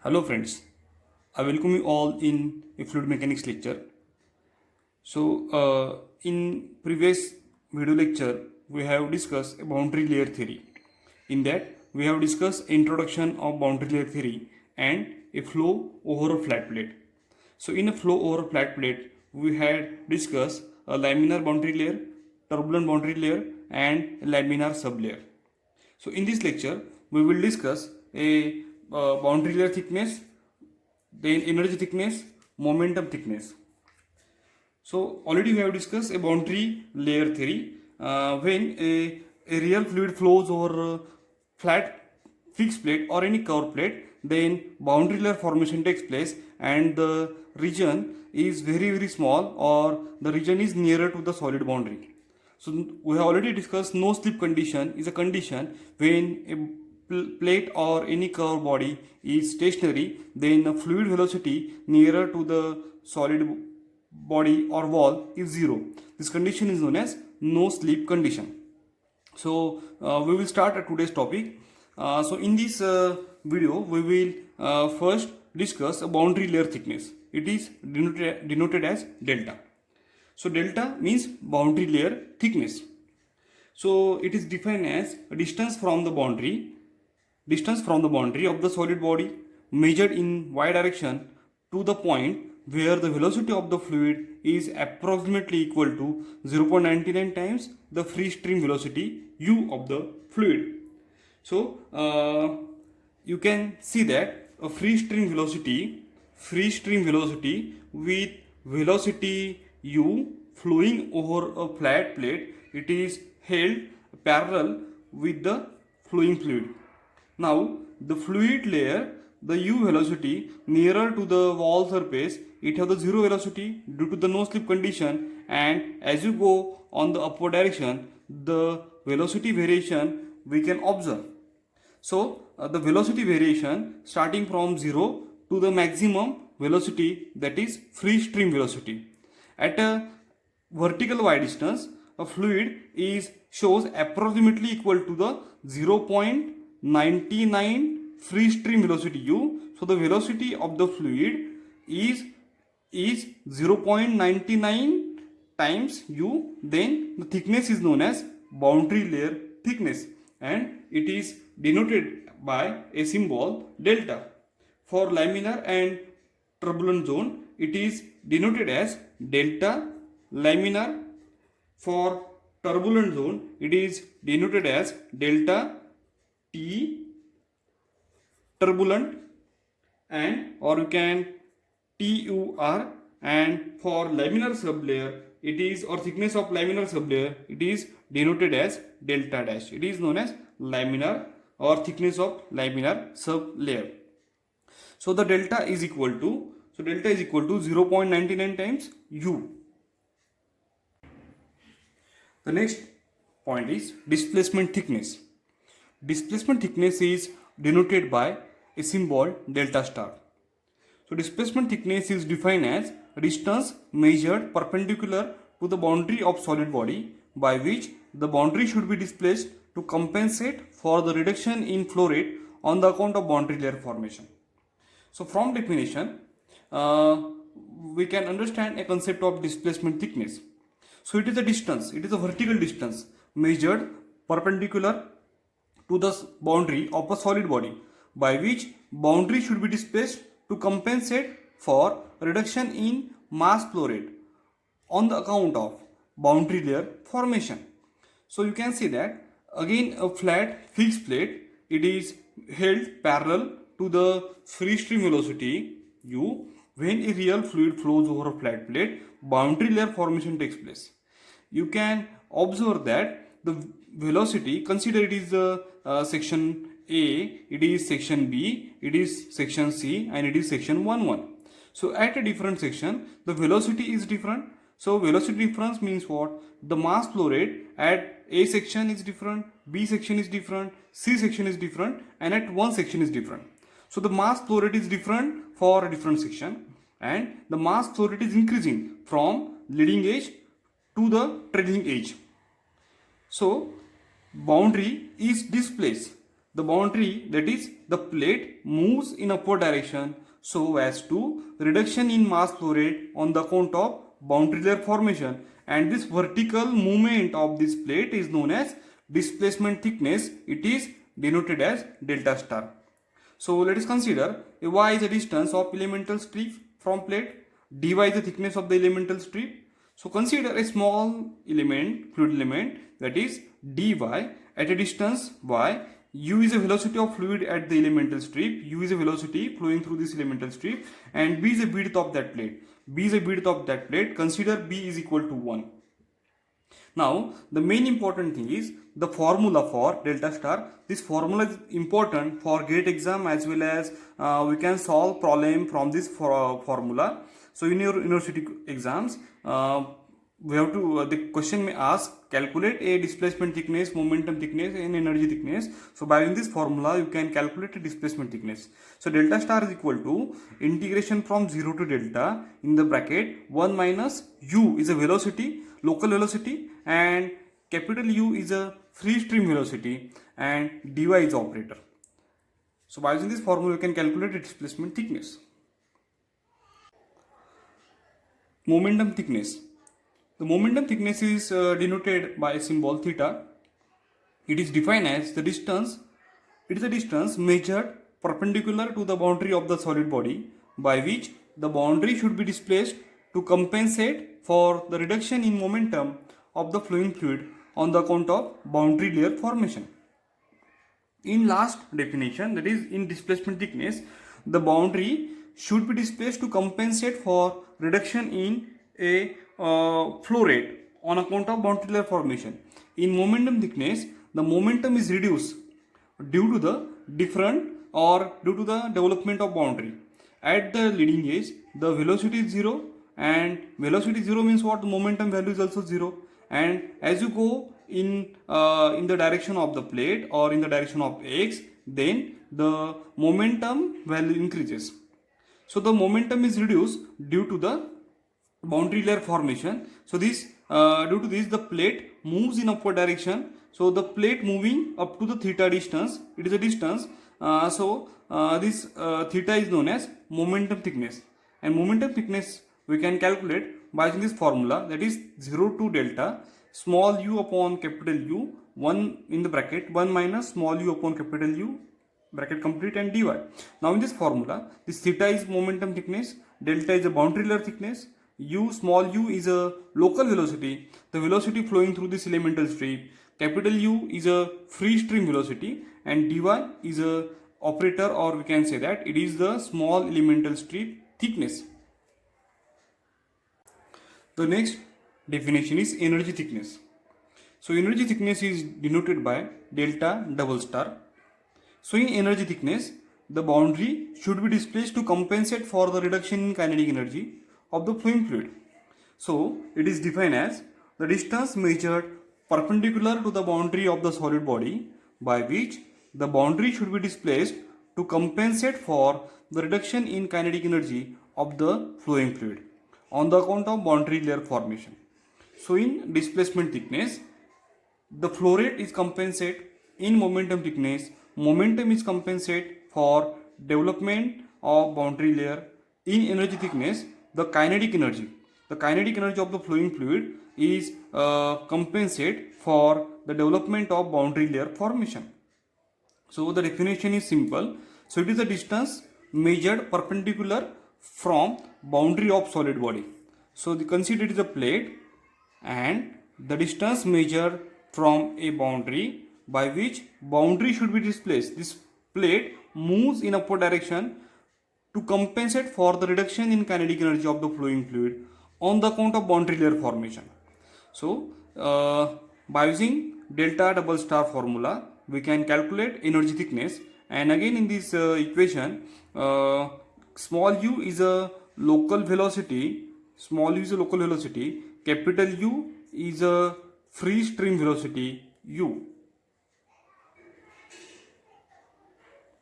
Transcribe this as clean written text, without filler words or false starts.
Hello friends, I welcome you all in a fluid mechanics lecture. In previous video lecture, we have discussed a boundary layer theory. In that, we have discussed introduction of boundary layer theory and a flow over a flat plate. So in a flow over a flat plate, we had discussed a laminar boundary layer, turbulent boundary layer and a laminar sublayer. So in this lecture, we will discuss a boundary layer thickness, then energy thickness, momentum thickness. So already we have discussed a boundary layer theory. When a real fluid flows over a flat fixed plate or any curved plate, then boundary layer formation takes place and the region is very small, or the region is nearer to the solid boundary. So we have already discussed no slip condition is a condition when a plate or any curved body is stationary, then the fluid velocity nearer to the solid body or wall is zero. This condition is known as no slip condition. So we will start today's topic. So in this video we will first discuss a boundary layer thickness. It is denoted as delta. So delta means boundary layer thickness. So it is defined as a distance from the boundary of the solid body measured in y direction to the point where the velocity of the fluid is approximately equal to 0.99 times the free stream velocity u of the fluid. So you can see that a free stream velocity with velocity u flowing over a flat plate, it is held parallel with the flowing fluid. Now the fluid layer, the u velocity nearer to the wall surface, it has the zero velocity due to the no slip condition, and as you go on the upward direction, the velocity variation we can observe. So the velocity variation starting from 0 to the maximum velocity, that is free stream velocity. At a vertical y distance, a fluid shows approximately equal to the 0.99 free stream velocity u. So the velocity of the fluid is 0.99 times u. Then the thickness is known as boundary layer thickness, and it is denoted by a symbol delta. For laminar and turbulent zone, it is denoted as delta laminar. For turbulent zone, it is denoted as delta T turbulent, and or you can TUR. And for laminar sublayer, it is, or thickness of laminar sublayer, it is denoted as delta dash. It is known as laminar or thickness of laminar sublayer. So the delta is equal to 0.99 times u. The next point is displacement thickness. Displacement thickness is denoted by a symbol delta star. So displacement thickness is defined as distance measured perpendicular to the boundary of solid body by which the boundary should be displaced to compensate for the reduction in flow rate on the account of boundary layer formation. So from definition, we can understand a concept of displacement thickness. So it is a distance, it is a vertical distance measured perpendicular to the boundary of a solid body by which boundary should be displaced to compensate for reduction in mass flow rate on the account of boundary layer formation. So you can see that again a flat fixed plate, it is held parallel to the free stream velocity u. When a real fluid flows over a flat plate, boundary layer formation takes place. You can observe that the velocity, consider it is section A, it is section B, it is section C, and it is section 1. So at a different section, the velocity is different. So velocity difference means what? The mass flow rate at A section is different, B section is different, C section is different, and at one section is different. So the mass flow rate is different for a different section, and the mass flow rate is increasing from leading edge to the trailing edge. So boundary is displaced the boundary, that is the plate, moves in upward direction so as to reduction in mass flow rate on the account of boundary layer formation, and this vertical movement of this plate is known as displacement thickness. It is denoted as delta star. So let us consider y is the distance of elemental strip from plate, dy is the thickness of the elemental strip. So consider a small element, fluid element, that is dy at a distance y. U is the velocity of fluid at the elemental strip, U is the velocity flowing through this elemental strip, and B is the width of that plate. B is the width of that plate. Consider B is equal to 1. Now, the main important thing is the formula for delta star. This formula is important for GATE exam, as well as we can solve problem from this formula. So, in your university exams, we have to the question may ask calculate a displacement thickness, momentum thickness, and energy thickness. So by using this formula you can calculate a displacement thickness. So delta star is equal to integration from 0 to delta in the bracket 1 minus u is a velocity, local velocity, and capital U is a free stream velocity, and dy is the operator. So by using this formula you can calculate a displacement thickness. Momentum thickness. The momentum thickness is denoted by a symbol theta. It is defined as the distance. It is a distance measured perpendicular to the boundary of the solid body by which the boundary should be displaced to compensate for the reduction in momentum of the flowing fluid on the account of boundary layer formation. In last definition, that is in displacement thickness, the boundary should be displaced to compensate for reduction in a flow rate on account of boundary layer formation. In momentum thickness, the momentum is reduced due to the different or due to the development of boundary. At the leading edge, the velocity is 0, and velocity 0 means what? The momentum value is also 0, and as you go in the direction of the plate or in the direction of x, then the momentum value increases. So the momentum is reduced due to the boundary layer formation. So this due to this the plate moves in upward direction. So the plate moving up to the theta distance, it is a distance. This theta is known as momentum thickness, and momentum thickness we can calculate by using this formula, that is 0 to delta small u upon capital U, 1 in the bracket 1 minus small u upon capital U, bracket complete, and dy. Now in this formula, this theta is momentum thickness, delta is a boundary layer thickness, u, small u is a local velocity, the velocity flowing through this elemental strip, capital U is a free stream velocity, and dy is a operator, or we can say that it is the small elemental strip thickness. The next definition is energy thickness. So energy thickness is denoted by delta double star. So in energy thickness, the boundary should be displaced to compensate for the reduction in kinetic energy of the flowing fluid. So it is defined as the distance measured perpendicular to the boundary of the solid body by which the boundary should be displaced to compensate for the reduction in kinetic energy of the flowing fluid on the account of boundary layer formation. So in displacement thickness, the flow rate is compensate. In momentum thickness, momentum is compensate for development of boundary layer. In energy thickness, the kinetic energy of the flowing fluid is compensate for the development of boundary layer formation. So the definition is simple. So it is the distance measured perpendicular from boundary of solid body. So consider it is a plate, and the distance measured from a boundary by which boundary should be displaced. This plate moves in upward direction to compensate for the reduction in kinetic energy of the flowing fluid on the account of boundary layer formation. So by using delta double star formula, we can calculate energy thickness, and again in this equation, small u is a local velocity, capital U is a free stream velocity u.